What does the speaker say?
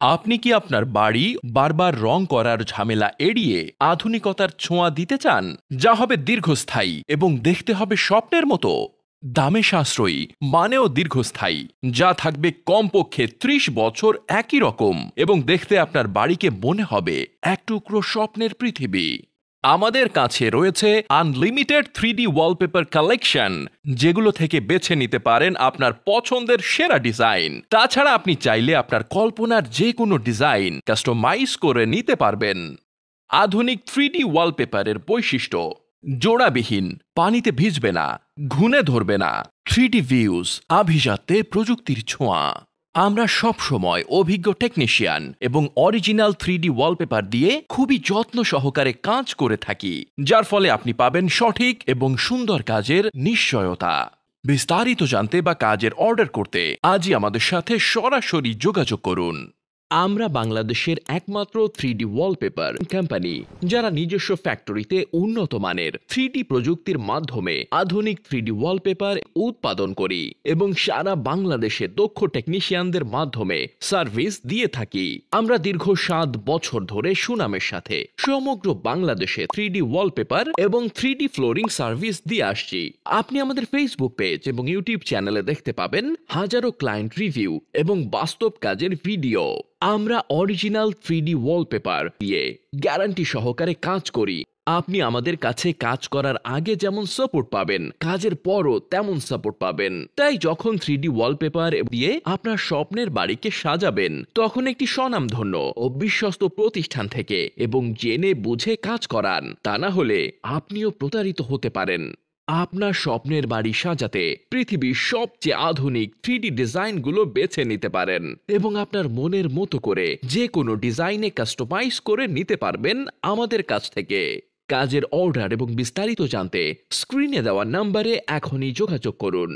আপনি কি আপনার বাড়ি বারবার রং করার ঝামেলা এড়িয়ে আধুনিকতার ছোঁয়া দিতে চান, যা হবে দীর্ঘস্থায়ী এবং দেখতে হবে স্বপ্নের মতো? দামে সাশ্রয়ী, মানেও দীর্ঘস্থায়ী, যা থাকবে কমপক্ষে ৩০ বছর একই রকম এবং দেখতে আপনার বাড়িকে মনে হবে এক টুকরো স্বপ্নের পৃথিবী। আমাদের কাছে রয়েছে আনলিমিটেড 3D ওয়ালপেপার কালেকশন, যেগুলো থেকে বেছে নিতে পারেন আপনার পছন্দের সেরা ডিজাইন। তাছাড়া আপনি চাইলে আপনার কল্পনার যে কোনো ডিজাইন কাস্টমাইজ করে নিতে পারবেন। আধুনিক 3D ওয়ালপেপারের বৈশিষ্ট্য: জোড়াবিহীন, পানিতে ভিজবে না, ঘুণে ধরবে না, 3D ভিউজ, আভিজাত্যে প্রযুক্তির ছোঁয়া। আমরা সব সময় অভিজ্ঞ টেকনিশিয়ান এবং অরিজিনাল 3D ওয়ালপেপার দিয়ে খুবই যত্ন সহকারে কাজ করে থাকি, যার ফলে আপনি পাবেন সঠিক এবং সুন্দর কাজের নিশ্চয়তা। বিস্তারিত জানতে বা কাজের অর্ডার করতে আজই আমাদের সাথে সরাসরি যোগাযোগ করুন। আমরা বাংলাদেশের একমাত্র 3D ওয়ালপেপার কোম্পানি, যারা নিজস্ব ফ্যাক্টরিতে উন্নত মানের 3D প্রযুক্তির মাধ্যমে আধুনিক 3D ওয়ালপেপার উৎপাদন করি এবং সারা বাংলাদেশে দক্ষ টেকনিশিয়ানদের মাধ্যমে সার্ভিস দিয়ে থাকি। আমরা দীর্ঘ 7 বছর ধরে সুনামের সাথে সমগ্র বাংলাদেশে 3D ওয়ালপেপার এবং 3D ফ্লোরিং সার্ভিস দিয়ে আসছি। আপনি আমাদের ফেসবুক পেজ এবং ইউটিউব চ্যানেলে দেখতে পাবেন হাজারো ক্লায়েন্ট রিভিউ এবং বাস্তব কাজের ভিডিও। আমরা অরিজিনাল 3D ওয়ালপেপার দিয়ে গ্যারান্টি সহকারে কাজ করি। আপনি আমাদের কাছে কাজ করার আগে যেমন সাপোর্ট পাবেন, কাজের পরও তেমন সাপোর্ট পাবেন। তাই যখন 3D ওয়ালপেপার দিয়ে আপনার স্বপ্নের বাড়িকে সাজাবেন, তখন একটি স্বনামধন্য ও বিশ্বস্ত প্রতিষ্ঠান থেকে এবং জেনে বুঝে কাজ করান। তা না হলে আপনিও প্রতারিত হতে পারেন। আপনার স্বপ্নের বাড়ি সাজাতে পৃথিবীর সবচেয়ে আধুনিক 3D ডিজাইনগুলো বেছে নিতে পারেন এবং আপনার মনের মতো করে যে কোনো ডিজাইনে কাস্টমাইজ করে নিতে পারবেন আমাদের কাছ থেকে। কাজের অর্ডার এবং বিস্তারিত জানতে স্ক্রিনে দেওয়া নম্বরে এখনই যোগাযোগ করুন।